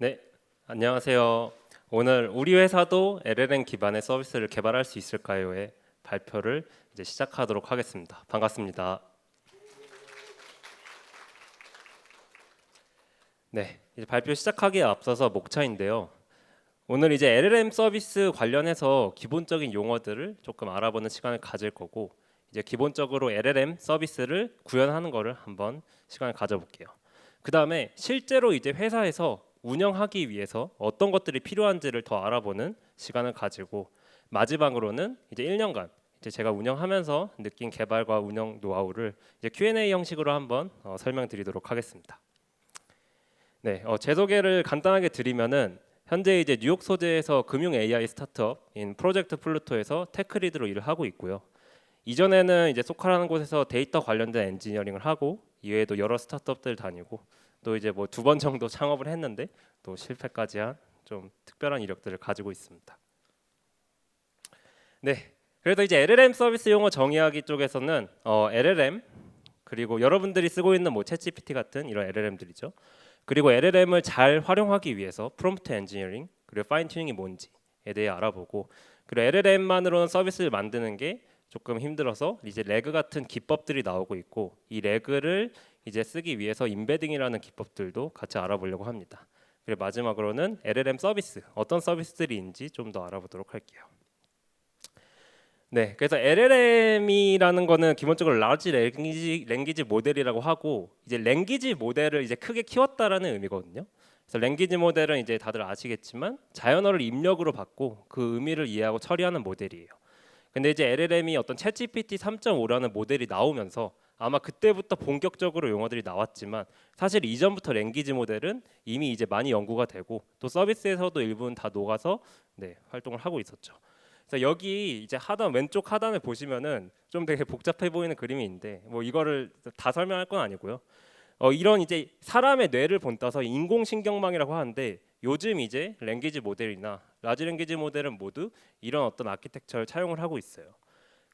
네, 안녕하세요. 오늘 우리 회사도 LLM 기반의 서비스를 개발할 수 있을까요의 발표를 이제 시작하도록 하겠습니다. 반갑습니다. 네, 이제 발표 시작하기에 앞서서 목차인데요. 오늘 이제 LLM 서비스 관련해서 기본적인 용어들을 조금 알아보는 시간을 가질 거고, 이제 기본적으로 LLM 서비스를 구현하는 거를 한번 시간을 가져볼게요. 그 다음에 실제로 이제 회사에서 운영하기 위해서 어떤 것들이 필요한지를 더 알아보는 시간을 가지고, 마지막으로는 이제 1년간 이제 제가 운영하면서 느낀 개발과 운영 노하우를 이제 Q&A 형식으로 한번 설명드리도록 하겠습니다. 네, 제 소개를 간단하게 드리면은 현재 이제 뉴욕 소재에서 금융 AI 스타트업인 프로젝트 플루토에서 테크 리드로 일을 하고 있고요. 이전에는 이제 소카라는 곳에서 데이터 관련된 엔지니어링을 하고, 이외에도 여러 스타트업들 다니고, 또 이제 뭐 2번 정도 창업을 했는데 또 실패까지 한 좀 특별한 이력들을 가지고 있습니다. 네, 그래서 이제 LLM 서비스 용어 정의하기 쪽에서는 LLM, 그리고 여러분들이 쓰고 있는 뭐 챗GPT 같은 이런 LLM들이죠. 그리고 LLM을 잘 활용하기 위해서 프롬프트 엔지니어링, 그리고 파인 튜닝이 뭔지에 대해 알아보고, 그리고 LLM만으로는 서비스를 만드는 게 조금 힘들어서 이제 레그 같은 기법들이 나오고 있고, 이 레그를 이제 쓰기 위해서 임베딩이라는 기법들도 같이 알아보려고 합니다. 그리고 마지막으로는 LLM 서비스, 어떤 서비스들인지 좀 더 알아보도록 할게요. 네, 그래서 LLM이라는 거는 기본적으로 라지 랭귀지 모델이라고 하고, 이제 랭귀지 모델을 이제 크게 키웠다라는 의미거든요. 그래서 랭귀지 모델은 이제 다들 아시겠지만 자연어를 입력으로 받고 그 의미를 이해하고 처리하는 모델이에요. 근데 이제 LLM이 어떤 챗GPT 3.5라는 모델이 나오면서 아마 그때부터 본격적으로 용어들이 나왔지만, 사실 이전부터 랭귀지 모델은 이미 이제 많이 연구가 되고 또 서비스에서도 일부는 다 녹아서 활동을 하고 있었죠. 그래서 여기 이제 하단 왼쪽 하단을 보시면은 좀 되게 복잡해 보이는 그림이 있는데, 뭐 이거를 다 설명할 건 아니고요. 이런 이제 사람의 뇌를 본따서 인공신경망이라고 하는데, 요즘 이제 랭귀지 모델이나 라지 랭귀지 모델은 모두 이런 어떤 아키텍처를 차용을 하고 있어요.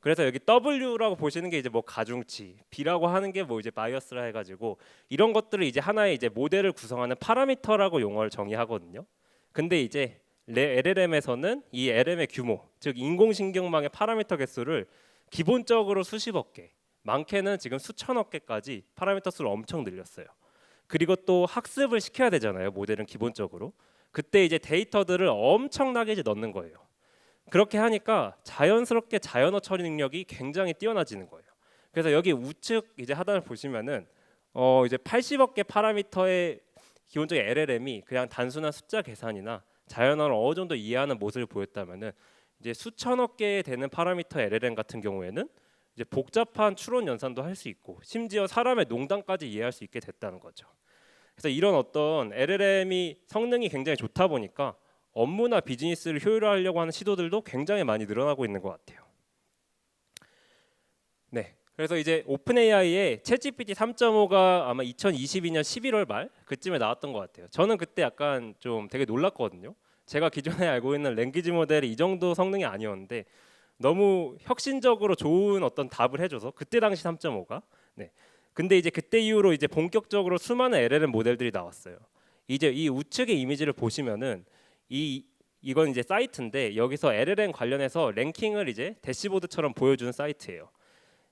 그래서 여기 W라고 보시는 게 이제 뭐 가중치, B라고 하는 게 뭐 이제 바이어스라 해가지고 이런 것들을 이제 하나의 이제 모델을 구성하는 파라미터라고 용어를 정의하거든요. 근데 이제 LLM에서는 이 LM의 규모, 즉 인공신경망의 파라미터 개수를 기본적으로 수십억 개, 많게는 지금 수천억 개까지 파라미터 수를 엄청 늘렸어요. 그리고 또 학습을 시켜야 되잖아요, 모델은 기본적으로. 그때 이제 데이터들을 엄청나게 이제 넣는 거예요. 그렇게 하니까 자연스럽게 자연어 처리 능력이 굉장히 뛰어나지는 거예요. 그래서 여기 우측 이제 하단을 보시면은 이제 80억 개 파라미터의 기본적인 LLM이 그냥 단순한 숫자 계산이나 자연어를 어느 정도 이해하는 모습을 보였다면은, 이제 수천억 개 되는 파라미터 LLM 같은 경우에는 이제 복잡한 추론 연산도 할 수 있고 심지어 사람의 농담까지 이해할 수 있게 됐다는 거죠. 그래서 이런 어떤 LLM이 성능이 굉장히 좋다 보니까 업무나 비즈니스를 효율화하려고 하는 시도들도 굉장히 많이 늘어나고 있는 것 같아요. 네. 그래서 이제 오픈 AI의 챗GPT 3.5가 아마 2022년 11월 말 그쯤에 나왔던 것 같아요. 저는 그때 약간 좀 되게 놀랐거든요. 제가 기존에 알고 있는 랭귀지 모델이 이 정도 성능이 아니었는데 너무 혁신적으로 좋은 어떤 답을 해줘서, 그때 당시 3.5가. 네. 근데 이제 그때 이후로 이제 본격적으로 수많은 LLM 모델들이 나왔어요. 이제 이 우측의 이미지를 보시면은 이건 이제 사이트인데, 여기서 LLM 관련해서 랭킹을 이제 대시보드처럼 보여주는 사이트예요.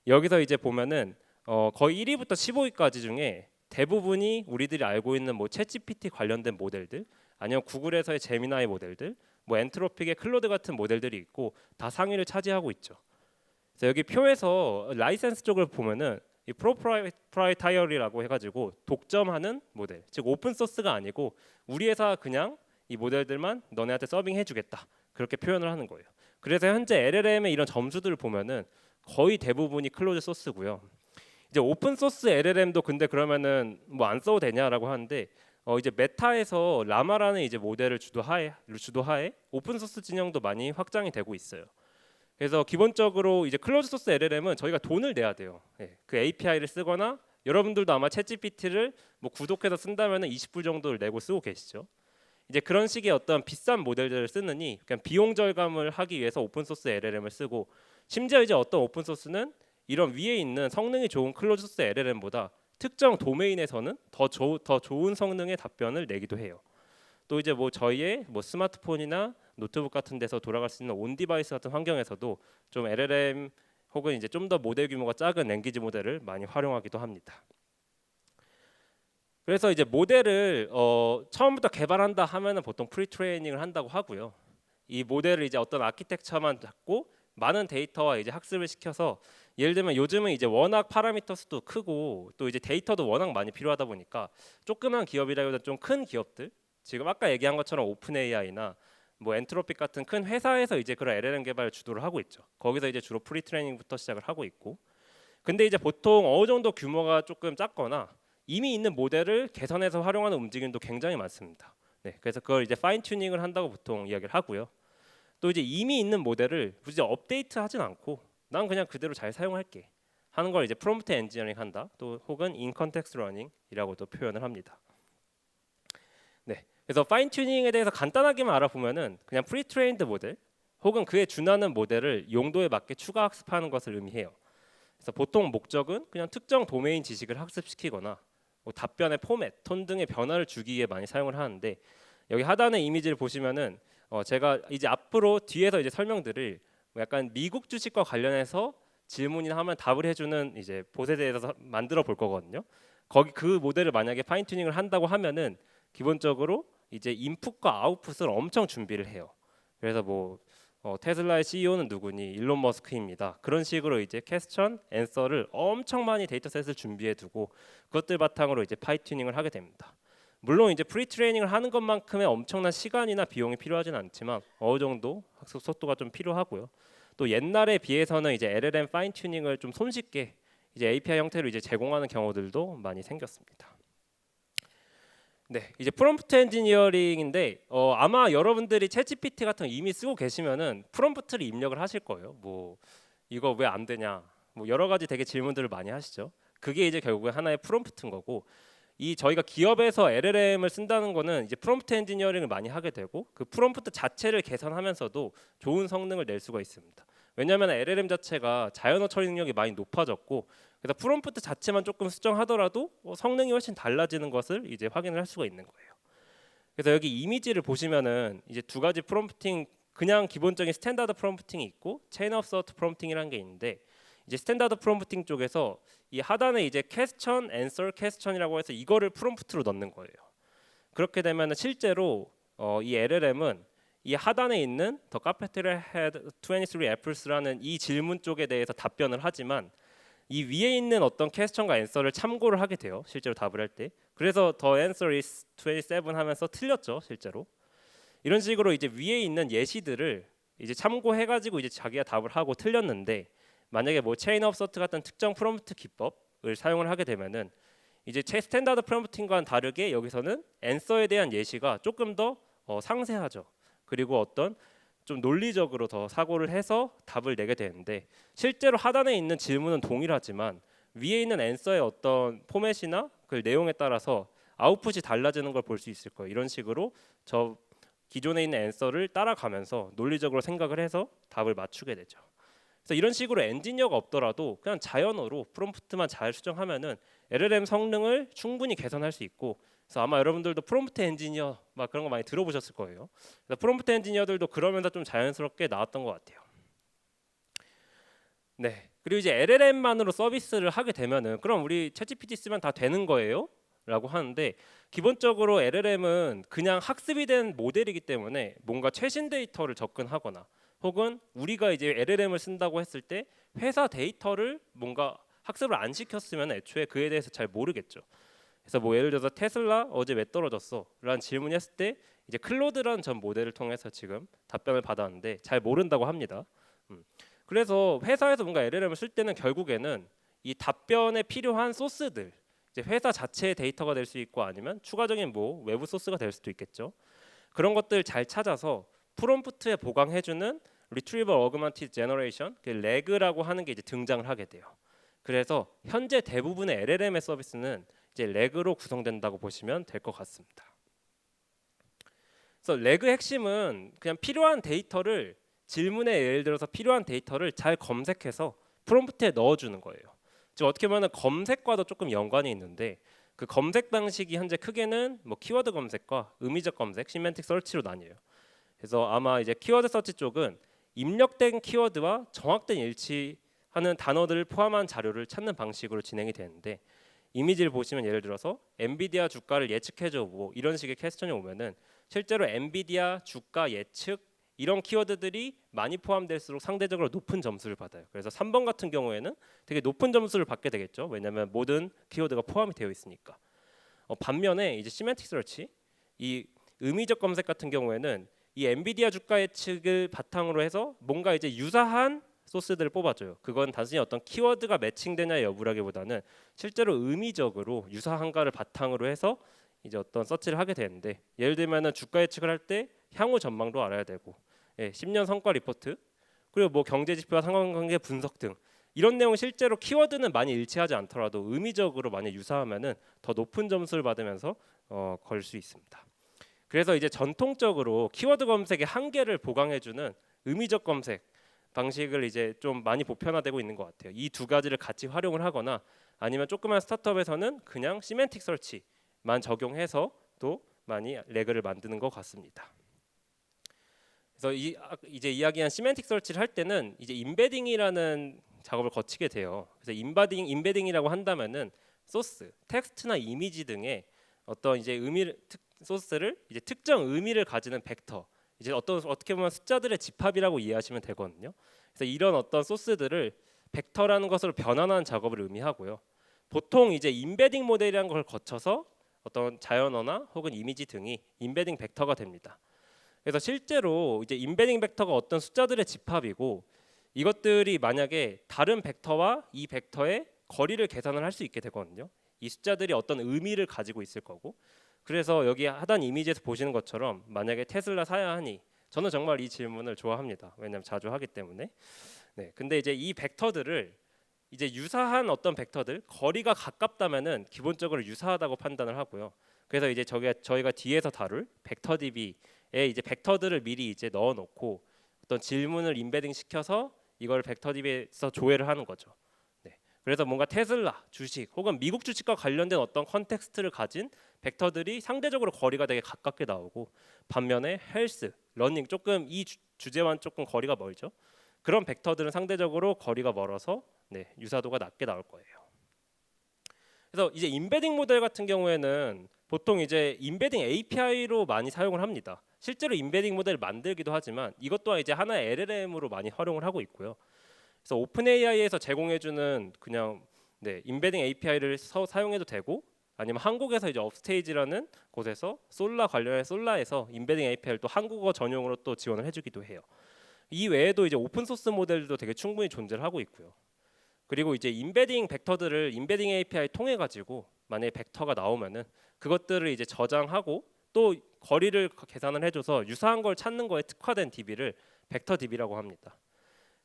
여기서 이제 보면은 거의 1위부터 15위까지 중에 대부분이 우리들이 알고 있는 뭐 챗GPT 관련된 모델들, 아니면 구글에서의 제미나이 모델들, 뭐 엔트로픽의 클로드 같은 모델들이 있고 다 상위를 차지하고 있죠. 그래서 여기 표에서 라이센스 쪽을 보면은 이 프로프라이타이어리라고 해가지고 독점하는 모델, 즉 오픈 소스가 아니고 우리 회사 그냥 이 모델들만 너네한테 서빙해주겠다, 그렇게 표현을 하는 거예요. 그래서 현재 LLM의 이런 점수들을 보면은 거의 대부분이 클로즈 소스고요. 이제 오픈 소스 LLM도 근데 그러면은 뭐 안 써도 되냐라고 하는데, 이제 메타에서 라마라는 이제 모델을 주도하에 오픈 소스 진영도 많이 확장이 되고 있어요. 그래서 기본적으로 이제 클로즈 소스 LLM은 저희가 돈을 내야 돼요. 그 API를 쓰거나, 여러분들도 아마 챗GPT를 뭐 구독해서 쓴다면은 20불 정도를 내고 쓰고 계시죠. 이제 그런 식의 어떤 비싼 모델들을 쓰느니 그냥 비용 절감을 하기 위해서 오픈 소스 LLM을 쓰고, 심지어 이제 어떤 오픈 소스는 이런 위에 있는 성능이 좋은 클로즈 소스 LLM보다 특정 도메인에서는 더 좋은 성능의 답변을 내기도 해요. 또 이제 뭐 저희의 뭐 스마트폰이나 노트북 같은 데서 돌아갈 수 있는 온 디바이스 같은 환경에서도 좀 LLM 혹은 이제 좀 더 모델 규모가 작은 랭귀지 모델을 많이 활용하기도 합니다. 그래서 이제 모델을 처음부터 개발한다 하면은 보통 프리트레이닝을 한다고 하고요. 이 모델을 이제 어떤 아키텍처만 잡고 많은 데이터와 이제 학습을 시켜서 예를 들면 요즘은 이제 워낙 파라미터 수도 크고 또 이제 데이터도 워낙 많이 필요하다 보니까 조그만 기업이라기보다 좀 큰 기업들, 지금 아까 얘기한 것처럼 오픈 AI나 뭐 엔트로픽 같은 큰 회사에서 이제 그런 LLM 개발을 주도를 하고 있죠. 거기서 이제 주로 프리트레이닝부터 시작을 하고 있고, 근데 이제 보통 어느 정도 규모가 조금 작거나 이미 있는 모델을 개선해서 활용하는 움직임도 굉장히 많습니다. 네, 그래서 그걸 이제 파인 튜닝을 한다고 보통 이야기를 하고요. 또 이제 이미 있는 모델을 굳이 업데이트하진 않고 난 그냥 그대로 잘 사용할게 하는 걸 이제 프롬프트 엔지니어링 한다, 또 혹은 인 컨텍스트 러닝이라고도 표현을 합니다. 네, 그래서 파인 튜닝에 대해서 간단하게만 알아보면은 그냥 프리 트레인드 모델 혹은 그에 준하는 모델을 용도에 맞게 추가 학습하는 것을 의미해요. 그래서 보통 목적은 그냥 특정 도메인 지식을 학습시키거나 뭐 답변의 포맷, 톤 등의 변화를 주기 위해 많이 사용을 하는데, 여기 하단의 이미지를 보시면은 제가 이제 앞으로 뒤에서 이제 설명드릴 뭐 약간 미국 주식과 관련해서 질문이나 하면 답을 해주는 이제 봇에 대해서 만들어 볼 거거든요. 거기 그 모델을 만약에 파인 튜닝을 한다고 하면은 기본적으로 이제 인풋과 아웃풋을 엄청 준비를 해요. 그래서 뭐 테슬라의 CEO는 누구니? 일론 머스크입니다. 그런 식으로 이제 퀘스천, 앤서를 엄청 많이 데이터셋을 준비해 두고 그것들 바탕으로 이제 파인 튜닝을 하게 됩니다. 물론 이제 프리 트레이닝을 하는 것만큼의 엄청난 시간이나 비용이 필요하진 않지만 어느 정도 학습 속도가 좀 필요하고요. 또 옛날에 비해서는 이제 LLM 파인 튜닝을 좀 손쉽게 이제 API 형태로 이제 제공하는 경우들도 많이 생겼습니다. 네, 이제 프롬프트 엔지니어링인데 아마 여러분들이 챗GPT 같은 거 이미 쓰고 계시면은 프롬프트를 입력을 하실 거예요. 뭐 이거 왜 안 되냐, 뭐 여러 가지 되게 질문들을 많이 하시죠. 그게 이제 결국에 하나의 프롬프트인 거고, 이 저희가 기업에서 LLM을 쓴다는 거는 이제 프롬프트 엔지니어링을 많이 하게 되고 그 프롬프트 자체를 개선하면서도 좋은 성능을 낼 수가 있습니다. 왜냐하면 LLM 자체가 자연어 처리 능력이 많이 높아졌고, 그래서 프롬프트 자체만 조금 수정하더라도 성능이 훨씬 달라지는 것을 이제 확인을 할 수가 있는 거예요. 그래서 여기 이미지를 보시면은 이제 두 가지 프롬프팅, 그냥 기본적인 스탠다드 프롬프팅이 있고 체인 오브 서트 프롬프팅이라는 게 있는데, 이제 스탠다드 프롬프팅 쪽에서 이 하단에 이제 퀘스천, 앤서 퀘스천이라고 해서 이거를 프롬프트로 넣는 거예요. 그렇게 되면은 실제로 이 LLM은 이 하단에 있는 The Cafeteria had 23 apples라는 이 질문 쪽에 대해서 답변을 하지만 이 위에 있는 어떤 퀘스천과 앤서를 참고를 하게 돼요. 실제로 답을 할 때. 그래서 The answer is 27 하면서 틀렸죠, 실제로. 이런 식으로 이제 위에 있는 예시들을 이제 참고해가지고 이제 자기가 답을 하고 틀렸는데, 만약에 뭐 체인 오브 서트 같은 특정 프롬프트 기법을 사용을 하게 되면은 이제 스탠다드 프롬프팅과는 다르게 여기서는 앤서에 대한 예시가 조금 더 상세하죠. 그리고 어떤 좀 논리적으로 더 사고를 해서 답을 내게 되는데, 실제로 하단에 있는 질문은 동일하지만 위에 있는 앤서의 어떤 포맷이나 그 내용에 따라서 아웃풋이 달라지는 걸 볼 수 있을 거예요. 이런 식으로 저 기존에 있는 앤서를 따라가면서 논리적으로 생각을 해서 답을 맞추게 되죠. 그래서 이런 식으로 엔지니어가 없더라도 그냥 자연어로 프롬프트만 잘 수정하면은 LLM 성능을 충분히 개선할 수 있고, 그래서 아마 여러분들도 프롬프트 엔지니어 막 그런 거 많이 들어보셨을 거예요. 그래서 프롬프트 엔지니어들도 그러면서 좀 자연스럽게 나왔던 것 같아요. 네. 그리고 이제 LLM만으로 서비스를 하게 되면은 그럼 우리 챗GPT 쓰면 다 되는 거예요? 라고 하는데, 기본적으로 LLM은 그냥 학습이 된 모델이기 때문에 뭔가 최신 데이터를 접근하거나 혹은 우리가 이제 LLM을 쓴다고 했을 때 회사 데이터를 뭔가 학습을 안 시켰으면 애초에 그에 대해서 잘 모르겠죠. 그래서 뭐 예를 들어서 테슬라 어제 왜 떨어졌어? 라는 질문을 했을 때 이제 클로드라는 전 모델을 통해서 지금 답변을 받았는데 잘 모른다고 합니다. 그래서 회사에서 뭔가 LLM을 쓸 때는 결국에는 이 답변에 필요한 소스들, 이제 회사 자체의 데이터가 될 수 있고 아니면 추가적인 뭐 외부 소스가 될 수도 있겠죠. 그런 것들 잘 찾아서 프롬프트에 보강해주는 Retrieval Augmented Generation, 그 RAG라고 하는 게 이제 등장을 하게 돼요. 그래서 현재 대부분의 LLM의 서비스는 이제 RAG로 구성된다고 보시면 될 것 같습니다. 그래서 RAG 핵심은 그냥 필요한 데이터를, 질문에 예를 들어서 필요한 데이터를 잘 검색해서 프롬프트에 넣어주는 거예요. 즉 어떻게 보면 검색과도 조금 연관이 있는데, 그 검색 방식이 현재 크게는 뭐 키워드 검색과 의미적 검색, 시멘틱 서치로 나뉘어요. 그래서 아마 이제 키워드 서치 쪽은 입력된 키워드와 정확된 일치하는 단어들을 포함한 자료를 찾는 방식으로 진행이 되는데, 이미지를 보시면 예를 들어서 엔비디아 주가를 예측해줘 뭐 이런 식의 퀘스천이 오면은 실제로 엔비디아 주가 예측 이런 키워드들이 많이 포함될수록 상대적으로 높은 점수를 받아요. 그래서 3번 같은 경우에는 되게 높은 점수를 받게 되겠죠. 왜냐하면 모든 키워드가 포함이 되어 있으니까. 반면에 이제 시멘틱 서치, 이 의미적 검색 같은 경우에는 이 엔비디아 주가 예측을 바탕으로 해서 뭔가 이제 유사한 소스들을 뽑아줘요. 그건 단순히 어떤 키워드가 매칭되냐 여부라기보다는 실제로 의미적으로 유사한가를 바탕으로 해서 이제 어떤 서치를 하게 되는데, 예를 들면은 주가 예측을 할 때 향후 전망도 알아야 되고, 10년 성과 리포트, 그리고 뭐 경제 지표와 상관관계 분석 등 이런 내용 실제로 키워드는 많이 일치하지 않더라도 의미적으로 많이 유사하면은 더 높은 점수를 받으면서 걸 수 있습니다. 그래서 이제 전통적으로 키워드 검색의 한계를 보강해주는 의미적 검색 방식을 이제 좀 많이 보편화되고 있는 것 같아요. 이 두 가지를 같이 활용을 하거나 아니면 조그만 스타트업에서는 그냥 시멘틱 설치만 적용해서 또 많이 레그를 만드는 것 같습니다. 그래서 이제 이야기한 시멘틱 설치를 할 때는 이제 임베딩이라는 작업을 거치게 돼요. 그래서 임베딩이라고 한다면은 소스, 텍스트나 이미지 등의 어떤 이제 소스를 이제 특정 의미를 가지는 벡터, 이제 어떻게 보면 숫자들의 집합이라고 이해하시면 되거든요. 그래서 이런 어떤 소스들을 벡터라는 것으로 변환하는 작업을 의미하고요. 보통 이제 임베딩 모델이라는 걸 거쳐서 어떤 자연어나 혹은 이미지 등이 임베딩 벡터가 됩니다. 그래서 실제로 이제 임베딩 벡터가 어떤 숫자들의 집합이고, 이것들이 만약에 다른 벡터와 이 벡터의 거리를 계산을 할 수 있게 되거든요. 이 숫자들이 어떤 의미를 가지고 있을 거고, 그래서 여기 하단 이미지에서 보시는 것처럼 만약에 테슬라 사야 하니, 저는 정말 이 질문을 좋아합니다. 왜냐하면 자주 하기 때문에. 네, 근데 이제 이 벡터들을 이제 유사한 어떤 벡터들, 거리가 가깝다면은 기본적으로 유사하다고 판단을 하고요. 그래서 이제 저희가 뒤에서 다룰 벡터 DB에 이제 벡터들을 미리 이제 넣어놓고 어떤 질문을 임베딩 시켜서 이걸 벡터 DB에서 조회를 하는 거죠. 네. 그래서 뭔가 테슬라 주식 혹은 미국 주식과 관련된 어떤 컨텍스트를 가진 벡터들이 상대적으로 거리가 되게 가깝게 나오고, 반면에 헬스, 러닝 조금 이 주제와는 조금 거리가 멀죠. 그런 벡터들은 상대적으로 거리가 멀어서 유사도가 낮게 나올 거예요. 그래서 이제 임베딩 모델 같은 경우에는 보통 이제 임베딩 API로 많이 사용을 합니다. 실제로 임베딩 모델을 만들기도 하지만 이것 또한 이제 하나의 LLM으로 많이 활용을 하고 있고요. 그래서 오픈AI에서 제공해주는 그냥 임베딩 API를 사용해도 되고, 아니면 한국에서 이제 업스테이지라는 곳에서 솔라 관련해 솔라에서 임베딩 API를 또 한국어 전용으로 또 지원을 해주기도 해요. 이 외에도 이제 오픈 소스 모델도 되게 충분히 존재를 하고 있고요. 그리고 이제 임베딩 벡터들을 임베딩 API 통해 가지고 만약에 벡터가 나오면은 그것들을 이제 저장하고 또 거리를 계산을 해줘서 유사한 걸 찾는 거에 특화된 DB를 벡터 DB라고 합니다.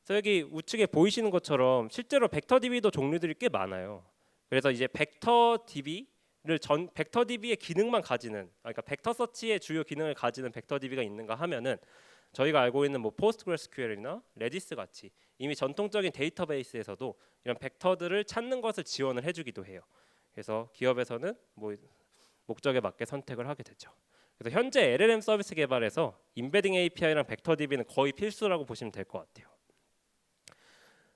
그래서 여기 우측에 보이시는 것처럼 실제로 벡터 DB도 종류들이 꽤 많아요. 그래서 이제 벡터 DB의 기능만 가지는, 그러니까 벡터 서치의 주요 기능을 가지는 벡터 DB가 있는가 하면은 저희가 알고 있는 뭐 포스트그레스QL이나 레디스 같이 이미 전통적인 데이터베이스에서도 이런 벡터들을 찾는 것을 지원을 해주기도 해요. 그래서 기업에서는 뭐 목적에 맞게 선택을 하게 되죠. 그래서 현재 LLM 서비스 개발에서 임베딩 API랑 벡터 DB는 거의 필수라고 보시면 될 것 같아요.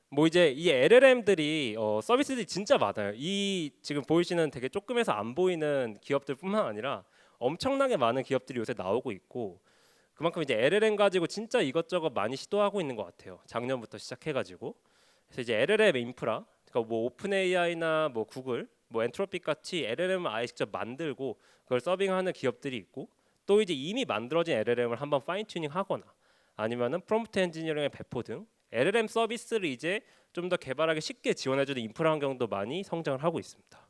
뭐 이제 이 LLM들이 서비스들이 진짜 많아요. 이 지금 보이시는 되게 조금해서 안 보이는 기업들뿐만 아니라 엄청나게 많은 기업들이 요새 나오고 있고, 그만큼 이제 LLM 가지고 진짜 이것저것 많이 시도하고 있는 것 같아요. 작년부터 시작해가지고. 그래서 이제 LLM 인프라, 그러니까 뭐 오픈 AI나 뭐 구글, 뭐 엔트로픽 같이 LLM을 아예 직접 만들고 그걸 서빙하는 기업들이 있고, 또 이제 이미 만들어진 LLM을 한번 파인 튜닝하거나 아니면은 프롬프트 엔지니어링의 배포 등 LLM 서비스를 이제 좀 더 개발하기 쉽게 지원해주는 인프라 환경도 많이 성장을 하고 있습니다.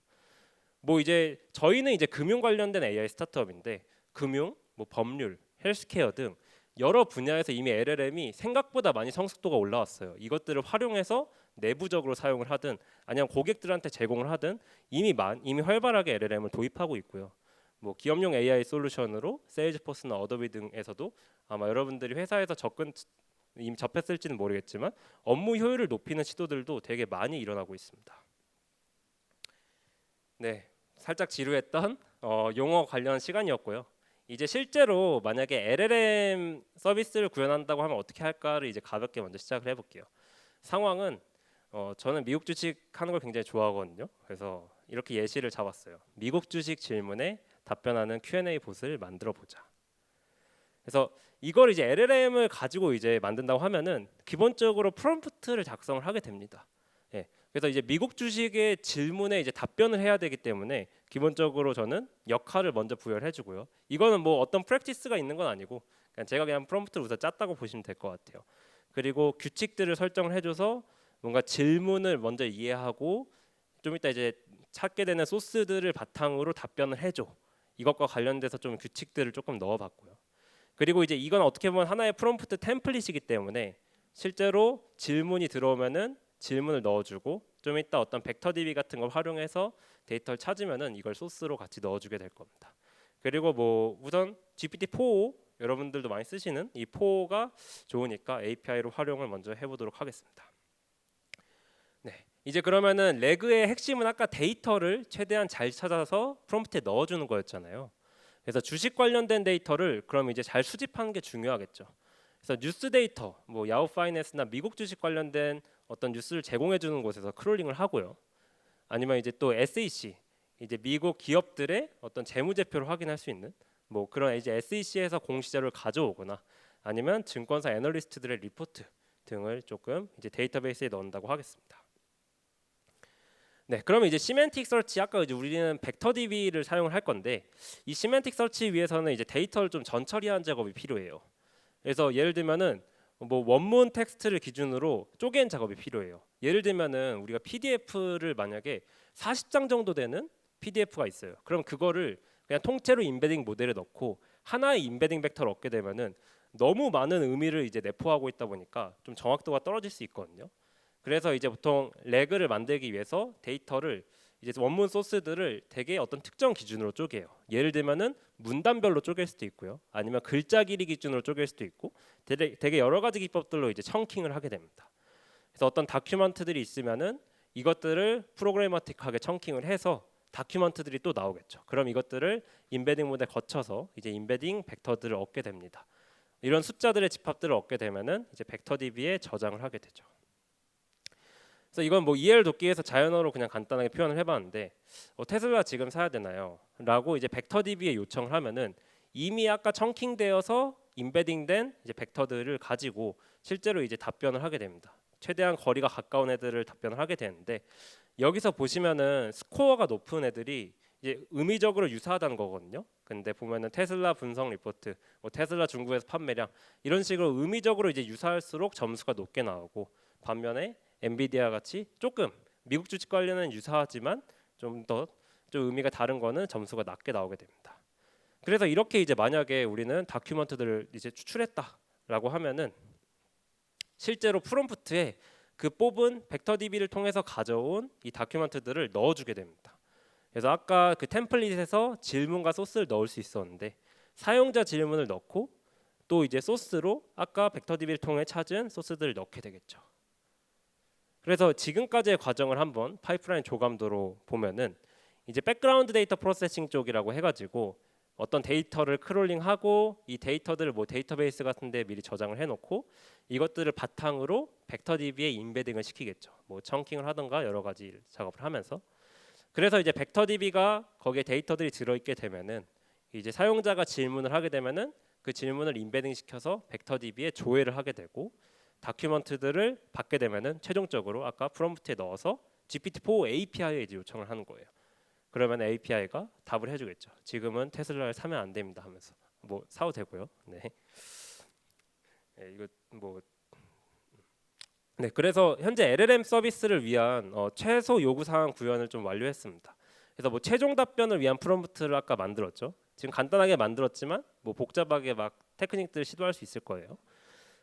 뭐 이제 저희는 이제 금융 관련된 AI 스타트업인데, 금융, 뭐 법률, 헬스케어 등 여러 분야에서 이미 LLM이 생각보다 많이 성숙도가 올라왔어요. 이것들을 활용해서 내부적으로 사용을 하든 아니면 고객들한테 제공을 하든 이미 활발하게 LLM을 도입하고 있고요. 뭐 기업용 AI 솔루션으로 세일즈포스나 어도비 등에서도 아마 여러분들이 회사에서 이미 접했을지는 모르겠지만 업무 효율을 높이는 시도들도 되게 많이 일어나고 있습니다. 네, 살짝 지루했던 용어 관련 시간이었고요. 이제 실제로 만약에 LLM 서비스를 구현한다고 하면 어떻게 할까를 이제 가볍게 먼저 시작을 해볼게요. 상황은 저는 미국 주식 하는 걸 굉장히 좋아하거든요. 그래서 이렇게 예시를 잡았어요. 미국 주식 질문에 답변하는 Q&A 봇을 만들어 보자. 그래서 이걸 이제 LLM을 가지고 이제 만든다고 하면은 기본적으로 프롬프트를 작성을 하게 됩니다. 예. 그래서 이제 미국 주식의 질문에 이제 답변을 해야 되기 때문에 기본적으로 저는 역할을 먼저 부여를 해주고요. 이거는 뭐 어떤 프랙티스가 있는 건 아니고 그냥 제가 그냥 프롬프트를 우선 짰다고 보시면 될 것 같아요. 그리고 규칙들을 설정을 해줘서 뭔가 질문을 먼저 이해하고 좀 이따 이제 찾게 되는 소스들을 바탕으로 답변을 해줘. 이것과 관련돼서 좀 규칙들을 조금 넣어봤고요. 그리고 이제 이건 어떻게 보면 하나의 프롬프트 템플릿이기 때문에 실제로 질문이 들어오면은 질문을 넣어주고 좀 이따 어떤 벡터DB 같은 걸 활용해서 데이터를 찾으면은 이걸 소스로 같이 넣어주게 될 겁니다. 그리고 뭐 우선 GPT-4 여러분들도 많이 쓰시는 이 4가 좋으니까 API로 활용을 먼저 해보도록 하겠습니다. 네, 이제 그러면은 레그의 핵심은 아까 데이터를 최대한 잘 찾아서 프롬프트에 넣어주는 거였잖아요. 그래서 주식 관련된 데이터를 그럼 이제 잘 수집하는 게 중요하겠죠. 그래서 뉴스 데이터, 뭐 야후 파이낸스나 미국 주식 관련된 어떤 뉴스를 제공해 주는 곳에서 크롤링을 하고요. 아니면 이제 또 SEC, 이제 미국 기업들의 어떤 재무제표를 확인할 수 있는 뭐 그런 이제 SEC에서 공시자료를 가져오거나 아니면 증권사 애널리스트들의 리포트 등을 조금 이제 데이터베이스에 넣는다고 하겠습니다. 네, 그러면 이제 시멘틱 서치 아까 이제 우리는 벡터DB를 사용을 할 건데 이 시멘틱 서치 위해서는 이제 데이터를 좀 전처리하는 작업이 필요해요. 그래서 예를 들면은 뭐 원문 텍스트를 기준으로 쪼개는 작업이 필요해요. 예를 들면은 우리가 PDF를 만약에 40장 정도 되는 PDF가 있어요. 그럼 그거를 그냥 통째로 인베딩 모델에 넣고 하나의 인베딩 벡터를 얻게 되면은 너무 많은 의미를 이제 내포하고 있다 보니까 좀 정확도가 떨어질 수 있거든요. 그래서 이제 보통 레그를 만들기 위해서 데이터를 이제 원문 소스들을 되게 어떤 특정 기준으로 쪼개요. 예를 들면은 문단별로 쪼갤 수도 있고요. 아니면 글자 길이 기준으로 쪼갤 수도 있고 되게 여러 가지 기법들로 이제 청킹을 하게 됩니다. 그래서 어떤 다큐먼트들이 있으면은 이것들을 프로그래머틱하게 청킹을 해서 다큐먼트들이 또 나오겠죠. 그럼 이것들을 인베딩 모델 거쳐서 이제 인베딩 벡터들을 얻게 됩니다. 이런 숫자들의 집합들을 얻게 되면은 이제 벡터DB에 저장을 하게 되죠. 그래서 이건 뭐 이해를 돕기 위해서 자연어로 그냥 간단하게 표현을 해봤는데 테슬라 지금 사야 되나요? 라고 이제 벡터DB에 요청을 하면은 이미 아까 청킹되어서 인베딩된 이제 벡터들을 가지고 실제로 이제 답변을 하게 됩니다. 최대한 거리가 가까운 애들을 답변을 하게 되는데 여기서 보시면은 스코어가 높은 애들이 이제 의미적으로 유사하다는 거거든요. 근데 보면은 테슬라 분석 리포트, 뭐 테슬라 중국에서 판매량 이런 식으로 의미적으로 이제 유사할수록 점수가 높게 나오고 반면에 엔비디아 같이 조금 미국 주식 관련은 유사하지만 좀 의미가 다른 거는 점수가 낮게 나오게 됩니다. 그래서 이렇게 이제 만약에 우리는 다큐먼트들을 이제 추출했다라고 하면은 실제로 프롬프트에 그 뽑은 벡터DB를 통해서 가져온 이 다큐먼트들을 넣어주게 됩니다. 그래서 아까 그 템플릿에서 질문과 소스를 넣을 수 있었는데 사용자 질문을 넣고 또 이제 소스로 아까 벡터DB를 통해 찾은 소스들을 넣게 되겠죠. 그래서 지금까지의 과정을 한번 파이프라인 조감도로 보면은 이제 백그라운드 데이터 프로세싱 쪽이라고 해가지고 어떤 데이터를 크롤링하고 이 데이터들을 뭐 데이터베이스 같은데 미리 저장을 해놓고 이것들을 바탕으로 벡터DB에 인베딩을 시키겠죠. 뭐 청킹을 하던가 여러 가지 작업을 하면서 그래서 이제 벡터DB가 거기에 데이터들이 들어있게 되면은 이제 사용자가 질문을 하게 되면은 그 질문을 인베딩 시켜서 벡터DB에 조회를 하게 되고 다큐먼트들을 받게 되면은 최종적으로 아까 프롬프트에 넣어서 GPT-4 API에 이제 요청을 하는 거예요. 그러면 API가 답을 해주겠죠. 지금은 테슬라를 사면 안 됩니다 하면서 뭐 사도 되고요. 네. 네 이거 뭐 네, 그래서 현재 LLM 서비스를 위한 최소 요구 사항 구현을 좀 완료했습니다. 그래서 뭐 최종 답변을 위한 프롬프트를 아까 만들었죠. 지금 간단하게 만들었지만 뭐 복잡하게 막 테크닉들을 시도할 수 있을 거예요.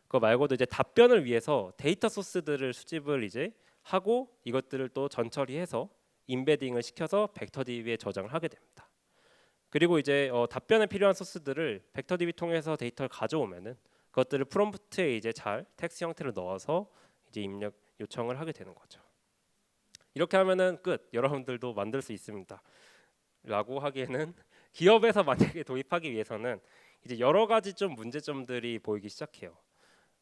그거 말고도 이제 답변을 위해서 데이터 소스들을 수집을 이제 하고 이것들을 또 전처리해서 인베딩을 시켜서 벡터DB에 저장을 하게 됩니다. 그리고 이제 답변에 필요한 소스들을 벡터DB 통해서 데이터를 가져오면은 그것들을 프롬프트에 이제 잘 텍스트 형태로 넣어서 이제 입력 요청을 하게 되는 거죠. 이렇게 하면은 끝. 여러분들도 만들 수 있습니다. 하기에는 기업에서 만약에 도입하기 위해서는 이제 여러 가지 좀 문제점들이 보이기 시작해요.